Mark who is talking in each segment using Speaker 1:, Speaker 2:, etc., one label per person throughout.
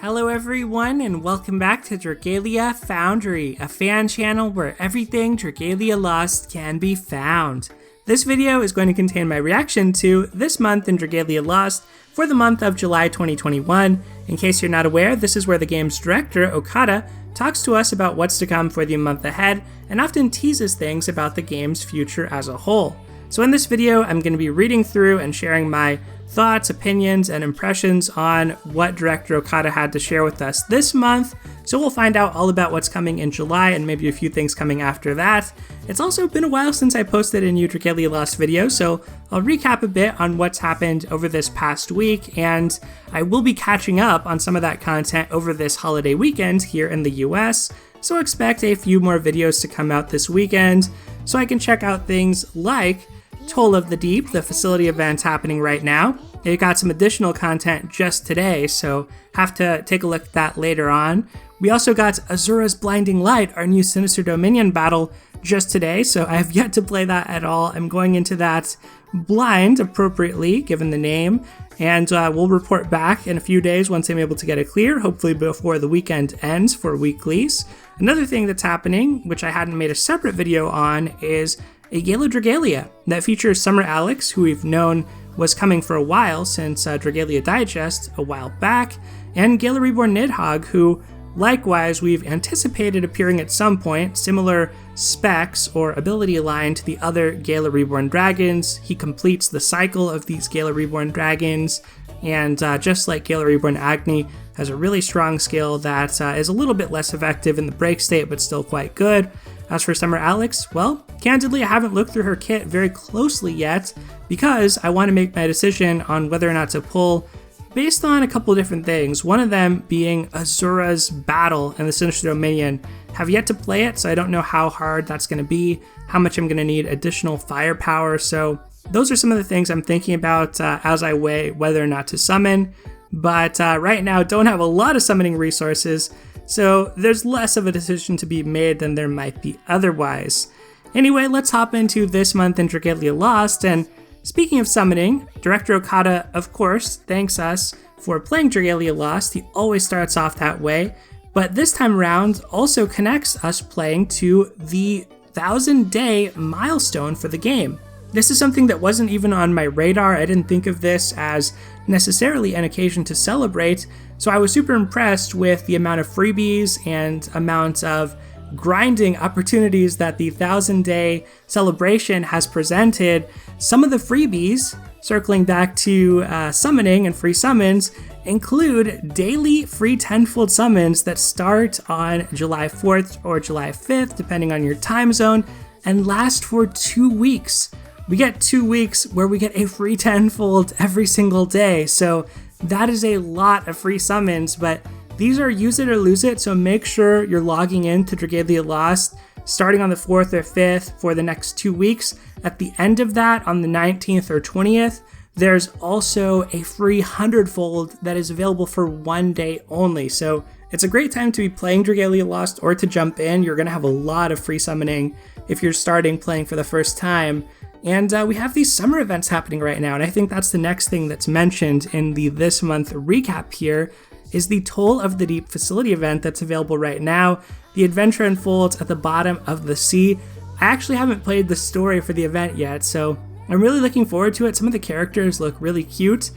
Speaker 1: Hello everyone and welcome back to Dragalia Foundry, a fan channel where everything Dragalia Lost can be found. This video is going to contain my reaction to This Month in Dragalia Lost for the month of July 2021. In case you're not aware, this is where the game's director, Okada, talks to us about what's to come for the month ahead and often teases things about the game's future as a whole. So in this video, I'm going to be reading through and sharing my thoughts, opinions, and impressions on what Director Okada had to share with us this month. So we'll find out all about what's coming in July and maybe a few things coming after that. It's also been a while since I posted a new Dragalia Lost video, so I'll recap a bit on what's happened over this past week, and I will be catching up on some of that content over this holiday weekend here in the US. So expect a few more videos to come out this weekend so I can check out things like Toll of the Deep, the facility event happening right now. It got some additional content just today, so have to take a look at that later on. We also got Asura's Blinding Light, our new Sinister Dominion battle, just today, so I have yet to play that at all. I'm going into that blind appropriately, given the name, and we'll report back in a few days once I'm able to get it clear, hopefully before the weekend ends for weeklies. Another thing that's happening, which I hadn't made a separate video on, is a Gala Dragalia that features Summer Alex, who we've known was coming for a while since Dragalia Digest a while back, and Gala Reborn Nidhogg, who likewise we've anticipated appearing at some point, similar specs or ability line to the other Gala Reborn dragons. He completes the cycle of these Gala Reborn dragons, and just like Gala Reborn Agni, has a really strong skill that is a little bit less effective in the break state, but still quite good. As for Summer Alex, well, candidly, I haven't looked through her kit very closely yet because I want to make my decision on whether or not to pull based on a couple different things. One of them being Asura's battle and the Sinister Dominion. Have yet to play it, so I don't know how hard that's going to be, how much I'm going to need additional firepower. So those are some of the things I'm thinking about as I weigh whether or not to summon. But right now, don't have a lot of summoning resources, so there's less of a decision to be made than there might be otherwise. Anyway, let's hop into This Month in Dragalia Lost, and speaking of summoning, Director Okada, of course, thanks us for playing Dragalia Lost. He always starts off that way, but this time around also connects us playing to the 1,000-day milestone for the game. This is something that wasn't even on my radar. I didn't think of this as necessarily an occasion to celebrate, so I was super impressed with the amount of freebies and amount of grinding opportunities that the 1,000-day celebration has presented. Some of the freebies, circling back to summoning and free summons, include daily free tenfold summons that start on July 4th or July 5th, depending on your time zone, and last for 2 weeks. We get 2 weeks where we get a free tenfold every single day, so that is a lot of free summons, but these are use it or lose it, so make sure you're logging in to Dragalia Lost starting on the 4th or 5th for the next 2 weeks. At the end of that, on the 19th or 20th, there's also a free 100-fold that is available for 1 day only, so it's a great time to be playing Dragalia Lost or to jump in. You're going to have a lot of free summoning if you're starting playing for the first time. And we have these summer events happening right now, and I think that's the next thing that's mentioned in the This Month recap here, is the Toll of the Deep facility event that's available right now. The adventure unfolds at the bottom of the sea. I actually haven't played the story for the event yet, so I'm really looking forward to it. Some of the characters look really cute.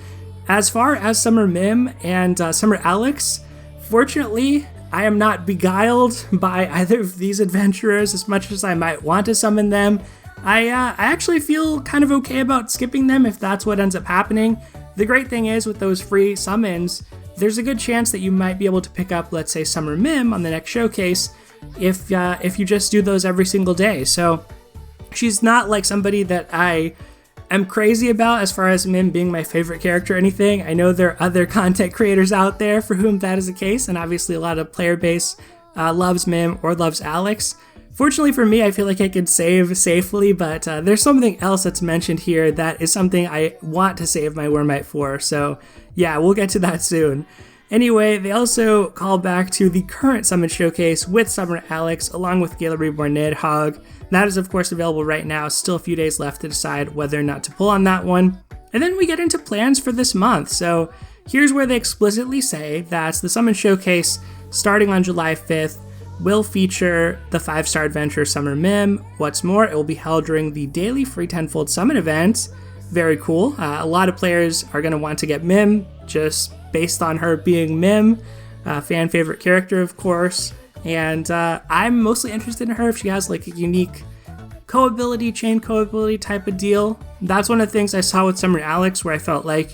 Speaker 1: As far as Summer Mim and Summer Alex, fortunately, I am not beguiled by either of these adventurers as much as I might want to summon them. I actually feel kind of okay about skipping them if that's what ends up happening. The great thing is with those free summons, there's a good chance that you might be able to pick up, let's say, Summer Mim on the next showcase if you just do those every single day. So she's not like somebody that I am crazy about as far as Mim being my favorite character or anything. I know there are other content creators out there for whom that is the case, and obviously a lot of player base loves Mim or loves Alex. Fortunately for me, I feel like I could save safely, but there's something else that's mentioned here that is something I want to save my Wormite for, so yeah, we'll get to that soon. Anyway, they also call back to the current Summon Showcase with Summer Alex, along with Gala Reborn Nidhogg. That is, of course, available right now. Still a few days left to decide whether or not to pull on that one. And then we get into plans for this month, so here's where they explicitly say that the Summon Showcase, starting on July 5th, will feature the 5-star adventure Summer Mim. What's more, it will be held during the daily free tenfold summon event. Very cool. A lot of players are going to want to get Mim just based on her being Mim, fan favorite character, of course. And I'm mostly interested in her if she has like a unique co-ability, chain co-ability type of deal. That's one of the things I saw with Summer Alex, where I felt like,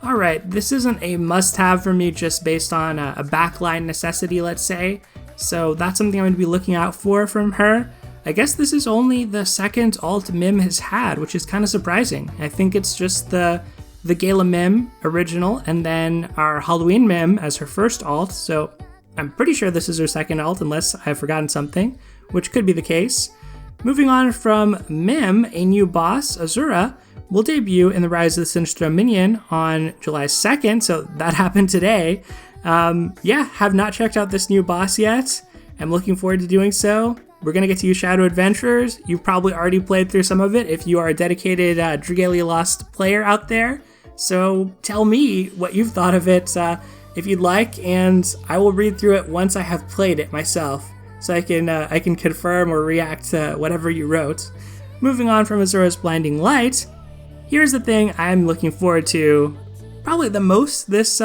Speaker 1: all right, this isn't a must-have for me just based on a backline necessity, let's say. So that's something I'm going to be looking out for from her. I guess this is only the second alt Mim has had, which is kind of surprising. I think it's just the Gala Mim original, and then our Halloween Mim as her first alt. So I'm pretty sure this is her second alt, unless I've forgotten something, which could be the case. Moving on from Mim, a new boss, Asura, will debut in the Rise of the Sinistro minion on July 2nd, so that happened today. Have not checked out this new boss yet. I'm looking forward to doing so. We're going to get to use Shadow Adventures. You've probably already played through some of it if you are a dedicated Dragalia Lost player out there. So tell me what you've thought of it if you'd like, and I will read through it once I have played it myself, so I can confirm or react to whatever you wrote. Moving on from Asura's Blinding Light, here's the thing I'm looking forward to probably the most this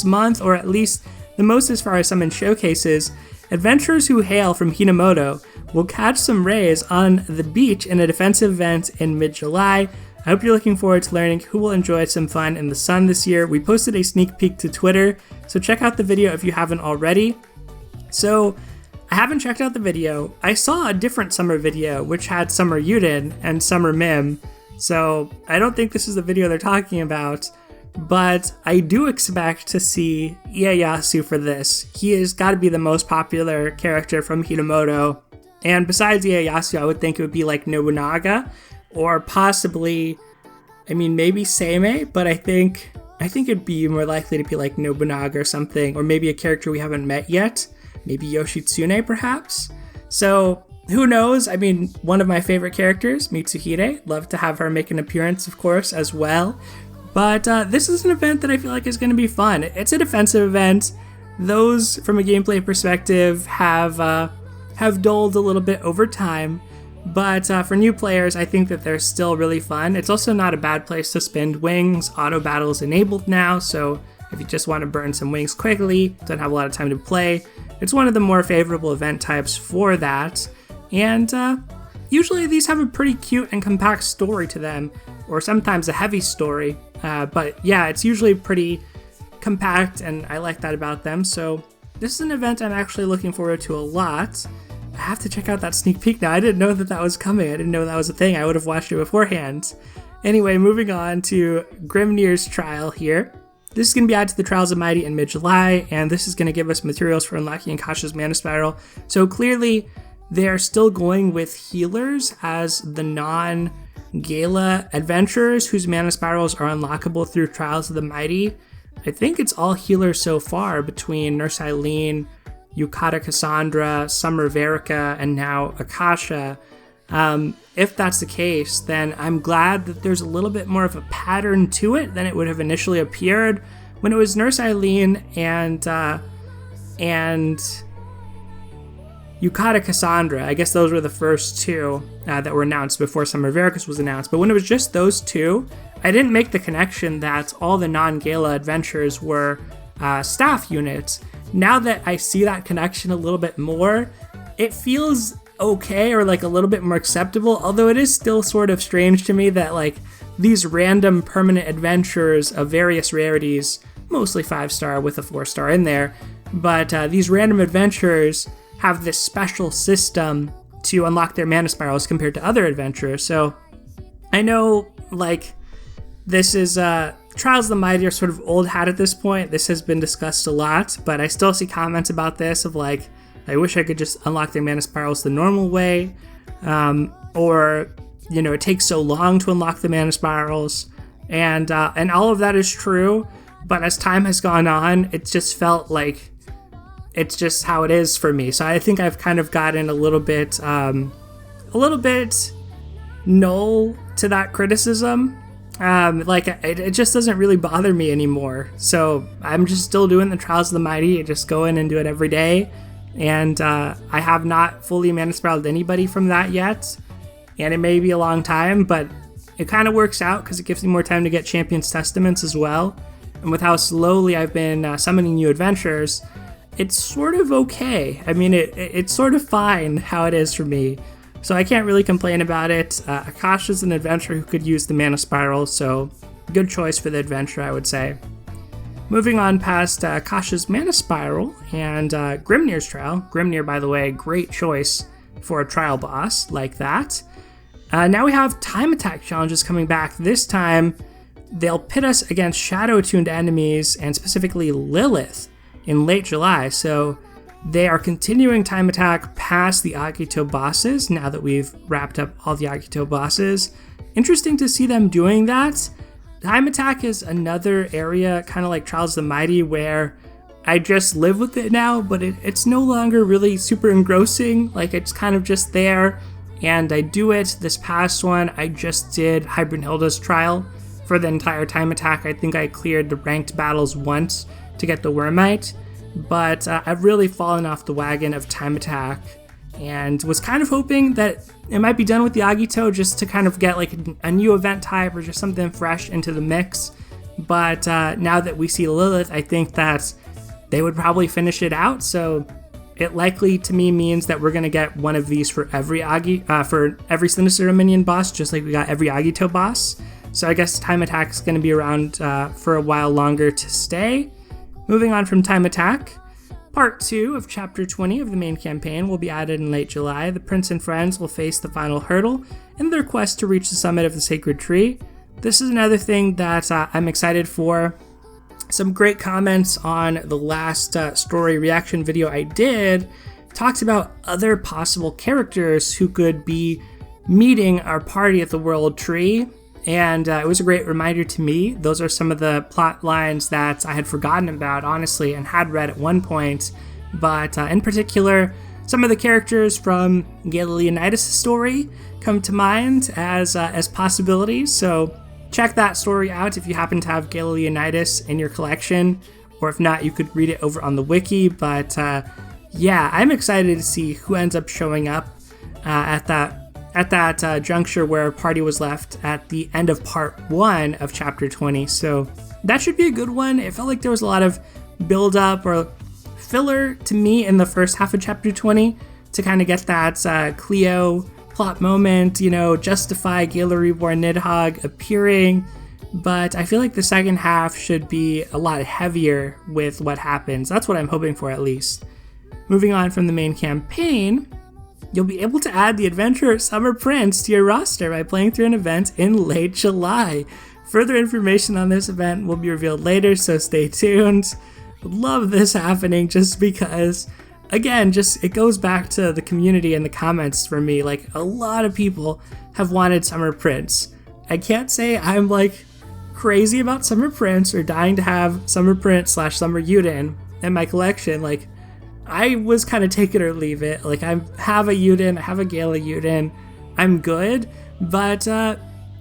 Speaker 1: month, or at least the most as far as summon showcases. Adventurers who hail from Hinomoto will catch some rays on the beach in a defensive event in mid-July. I hope you're looking forward to learning who will enjoy some fun in the sun this year. We posted a sneak peek to Twitter, so check out the video if you haven't already. So I haven't checked out the video. I saw a different summer video which had Summer Euden and Summer Mim, so I don't think this is the video they're talking about. But I do expect to see Ieyasu for this. He has got to be the most popular character from Hinomoto. And besides Ieyasu, I would think it would be like Nobunaga, or possibly, maybe Seimei, but I think it'd be more likely to be like Nobunaga or something, or maybe a character we haven't met yet. Maybe Yoshitsune, perhaps. So who knows? One of my favorite characters, Mitsuhide. Love to have her make an appearance, of course, as well. But this is an event that I feel like is going to be fun. It's a defensive event. Those, from a gameplay perspective, have dulled a little bit over time. But for new players, I think that they're still really fun. It's also not a bad place to spend wings. Auto battle is enabled now, so if you just want to burn some wings quickly, don't have a lot of time to play, it's one of the more favorable event types for that. And usually these have a pretty cute and compact story to them, or sometimes a heavy story. But yeah, it's usually pretty compact, and I like that about them. So this is an event I'm actually looking forward to a lot. I have to check out that sneak peek now. I didn't know that was coming. I didn't know that was a thing. I would have watched it beforehand. Anyway, moving on to Grimnir's trial here. This is going to be added to the Trials of Mighty in mid-July, and this is going to give us materials for unlocking Akasha's Mana Spiral. So clearly, they're still going with healers as the non-Gala adventurers whose Mana Spirals are unlockable through Trials of the Mighty. I think it's all healers so far between Nurse Eileen, Yukata Cassandra, Summer Verica, and now Akasha. If that's the case, then I'm glad that there's a little bit more of a pattern to it than it would have initially appeared when it was Nurse Eileen and Yukata Cassandra. I guess those were the first two that were announced before Summer Verica's was announced. But when it was just those two, I didn't make the connection that all the non-Gala adventures were staff units. Now that I see that connection a little bit more, it feels okay, or like a little bit more acceptable, although it is still sort of strange to me that like these random permanent adventures of various rarities, mostly 5-star with a 4-star in there, but these random adventures have this special system to unlock their mana spirals compared to other adventurers. So I know like this is Trials of the Mighty are sort of old hat at this point. This has been discussed a lot, but I still see comments about this of like, I wish I could just unlock their mana spirals the normal way, or, you know, it takes so long to unlock the mana spirals, and all of that is true, but as time has gone on, it just felt like it's just how it is for me. So I think I've kind of gotten a little bit null to that criticism. It just doesn't really bother me anymore. So I'm just still doing the Trials of the Mighty. I just go in and do it every day. And I have not fully mana spiraled anybody from that yet. And it may be a long time, but it kind of works out because it gives me more time to get Champion's Testaments as well. And with how slowly I've been summoning new adventurers, it's sort of okay. I mean, it's sort of fine how it is for me. So I can't really complain about it. Akasha's an adventurer who could use the mana spiral, so good choice for the adventure, I would say. Moving on past Akasha's mana spiral and Grimnir's trial. Grimnir, by the way, great choice for a trial boss like that. Now we have time attack challenges coming back. This time, they'll pit us against shadow-attuned enemies, and specifically Lilith, in late July. So they are continuing time attack past the Agito bosses now that we've wrapped up all the Agito bosses. Interesting to see them doing that. Time attack is another area, kind of like Trials of the Mighty, where I just live with it now, but it's no longer really super engrossing. Like, it's kind of just there, and I do it. This past one, I just did Hybernhilda's trial for the entire time attack. I think I cleared the ranked battles once to get the Wormite, but I've really fallen off the wagon of time attack and was kind of hoping that it might be done with the Agito just to kind of get like a new event type or just something fresh into the mix. But now that we see Lilith, I think that they would probably finish it out. So it likely to me means that we're going to get one of these for every Sinister Minion boss, just like we got every Agito boss. So I guess time attack is going to be around for a while longer to stay. Moving on from time attack, part 2 of chapter 20 of the main campaign will be added in late July. The prince and friends will face the final hurdle in their quest to reach the summit of the sacred tree. This is another thing that I'm excited for. Some great comments on the last story reaction video I did talks about other possible characters who could be meeting our party at the world tree. And it was a great reminder to me. Those are some of the plot lines that I had forgotten about, honestly, and had read at one point. But in particular, some of the characters from Gala Leonidas' story come to mind as possibilities. So check that story out if you happen to have Gala Leonidas in your collection. Or if not, you could read it over on the wiki. But yeah, I'm excited to see who ends up showing up at that juncture where a party was left at the end of part 1 of chapter 20. So that should be a good one. It felt like there was a lot of build up or filler to me in the first half of chapter 20 to kind of get that Cleo plot moment, justify Gala Reborn Nidhogg appearing. But I feel like the second half should be a lot heavier with what happens. That's what I'm hoping for, at least. Moving on from the main campaign, you'll be able to add the Adventurer Summer Prince to your roster by playing through an event in late July. Further information on this event will be revealed later, so stay tuned. Love this happening just because, again, it goes back to the community and the comments for me. Like, a lot of people have wanted Summer Prince. I can't say I'm like crazy about Summer Prince or dying to have Summer Prince / Summer Euden in my collection. Like, I was kind of take it or leave it. Like, I have a Euden, I have a Gala Euden, I'm good. But I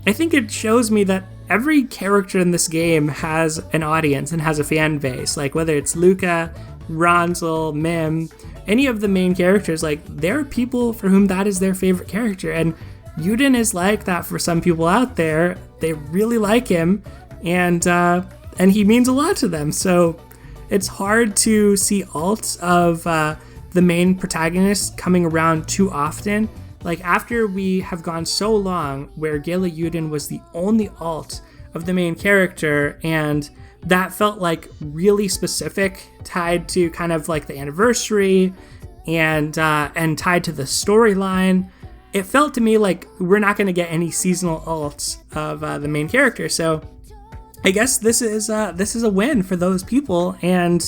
Speaker 1: think it shows me that every character in this game has an audience and has a fan base. Like, whether it's Luca, Ronzel, Mim, any of the main characters, like, there are people for whom that is their favorite character. And Euden is like that for some people out there. They really like him, and he means a lot to them. So it's hard to see alts of the main protagonist coming around too often. Like, after we have gone so long where Gala Euden was the only alt of the main character, and that felt like really specific, tied to kind of like the anniversary and tied to the storyline. It felt to me like we're not going to get any seasonal alts of the main character. So I guess this is a win for those people. And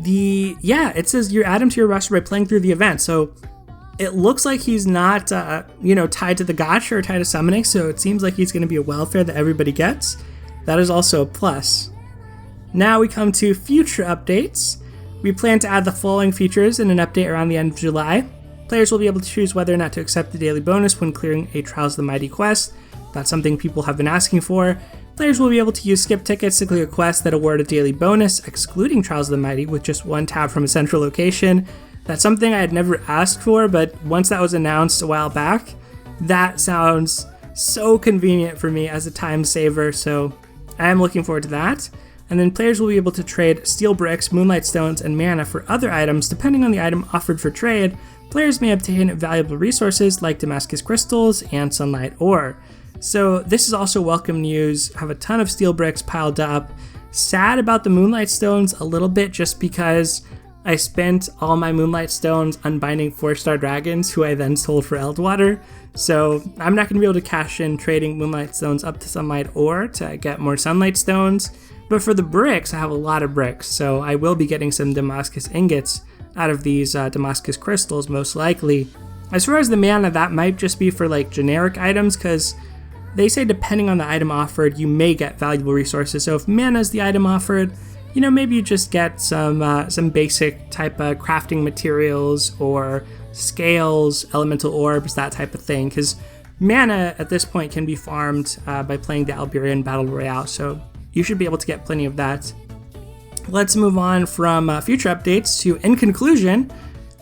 Speaker 1: it says you add him to your roster by playing through the event. So it looks like he's not tied to the gacha or tied to summoning. So it seems like he's going to be a welfare that everybody gets. That is also a plus. Now we come to future updates. We plan to add the following features in an update around the end of July. Players will be able to choose whether or not to accept the daily bonus when clearing a Trials of the Mighty quest. That's something people have been asking for. Players will be able to use skip tickets to clear quests that award a daily bonus, excluding Trials of the Mighty, with just one tab from a central location. That's something I had never asked for, but once that was announced a while back, that sounds so convenient for me as a time saver, so I am looking forward to that. And then players will be able to trade steel bricks, moonlight stones, and mana for other items. Depending on the item offered for trade, players may obtain valuable resources like Damascus crystals and sunlight ore. So this is also welcome news. I have a ton of steel bricks piled up. Sad about the moonlight stones a little bit, just because I spent all my moonlight stones unbinding 4-star dragons who I then sold for Eldwater. So I'm not going to be able to cash in trading moonlight stones up to sunlight ore to get more sunlight stones. But for the bricks, I have a lot of bricks, so I will be getting some Damascus ingots out of these Damascus crystals, most likely. As far as the mana, that might just be for like generic items, because they say depending on the item offered, you may get valuable resources. So if mana is the item offered, maybe you just get some basic type of crafting materials or scales, elemental orbs, that type of thing, because mana at this point can be farmed by playing the Alberian Battle Royale, so you should be able to get plenty of that. Let's move on from future updates to in conclusion.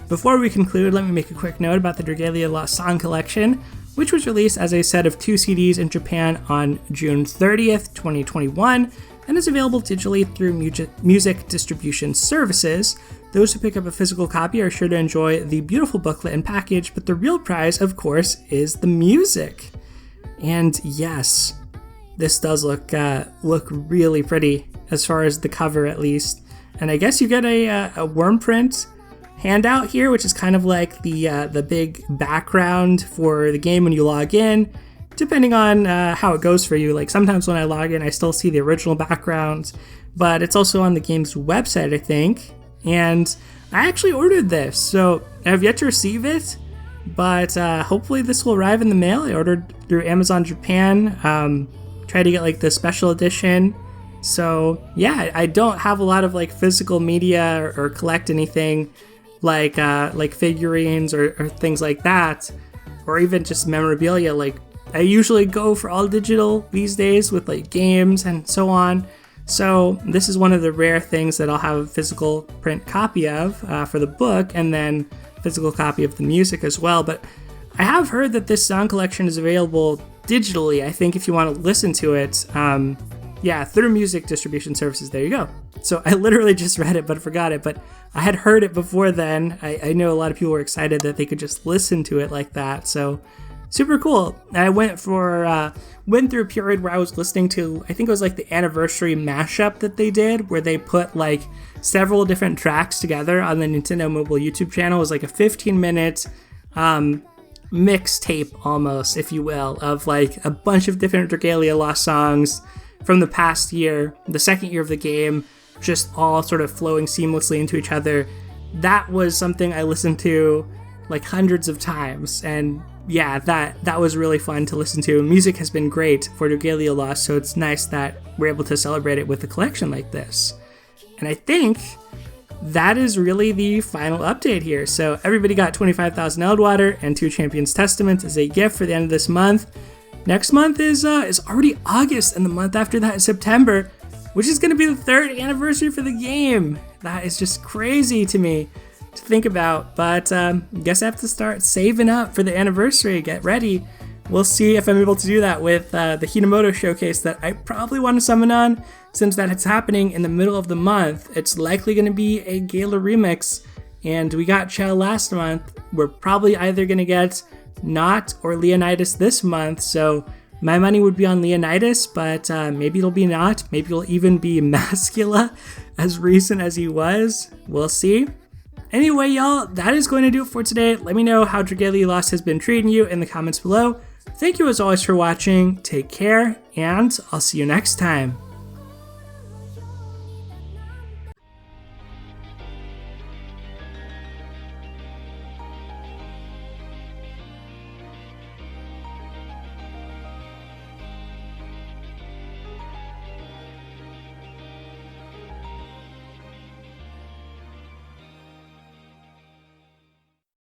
Speaker 1: Before we conclude, let me make a quick note about the Dragalia Lost song collection, which was released as a set of 2 CDs in Japan on June 30th, 2021, and is available digitally through music distribution services. Those who pick up a physical copy are sure to enjoy the beautiful booklet and package, but the real prize, of course, is the music. And yes, this does look really pretty, as far as the cover at least. And I guess you get a worm print handout here, which is kind of like the big background for the game when you log in, depending on how it goes for you. Like sometimes when I log in, I still see the original background, but it's also on the game's website, I think. And I actually ordered this, so I have yet to receive it, but hopefully this will arrive in the mail. I ordered through Amazon Japan. Try to get like the special edition. So yeah, I don't have a lot of like physical media or collect anything like figurines or things like that, or even just memorabilia. Like I usually go for all digital these days with like games and so on. So this is one of the rare things that I'll have a physical print copy of for the book, and then physical copy of the music as well. But I have heard that this song collection is available digitally, I think, if you want to listen to it, through music distribution services. There you go. So I literally just read it, but forgot it. But I had heard it before then. I know a lot of people were excited that they could just listen to it like that. So super cool. I went through a period where I was listening to, I think it was like the anniversary mashup that they did, where they put like several different tracks together on the Nintendo Mobile YouTube channel. It was like a 15-minute mixtape almost, if you will, of like a bunch of different Dragalia Lost songs from the past year, the second year of the game, just all sort of flowing seamlessly into each other. That was something I listened to like hundreds of times, and yeah, that was really fun to listen to. Music has been great for Dragalia Lost, so it's nice that we're able to celebrate it with a collection like this. And I think that is really the final update here. So everybody got 25,000 Eldwater and 2 Champions Testaments as a gift for the end of this month. Next month is already August, and the month after that is September, which is going to be the 3rd anniversary for the game. That is just crazy to me to think about, but I guess I have to start saving up for the anniversary, get ready. We'll see if I'm able to do that with the Hinomoto showcase that I probably want to summon on. Since that it's happening in the middle of the month, it's likely going to be a Gala remix, and we got Chell last month. We're probably either going to get Not or Leonidas this month, so my money would be on Leonidas, but maybe it'll be Not, maybe it'll even be Mascula, as recent as he was. We'll see. Anyway, y'all, that is going to do it for today. Let me know how Dragalia Lost has been treating you in the comments below. Thank you as always for watching, take care, and I'll see you next time.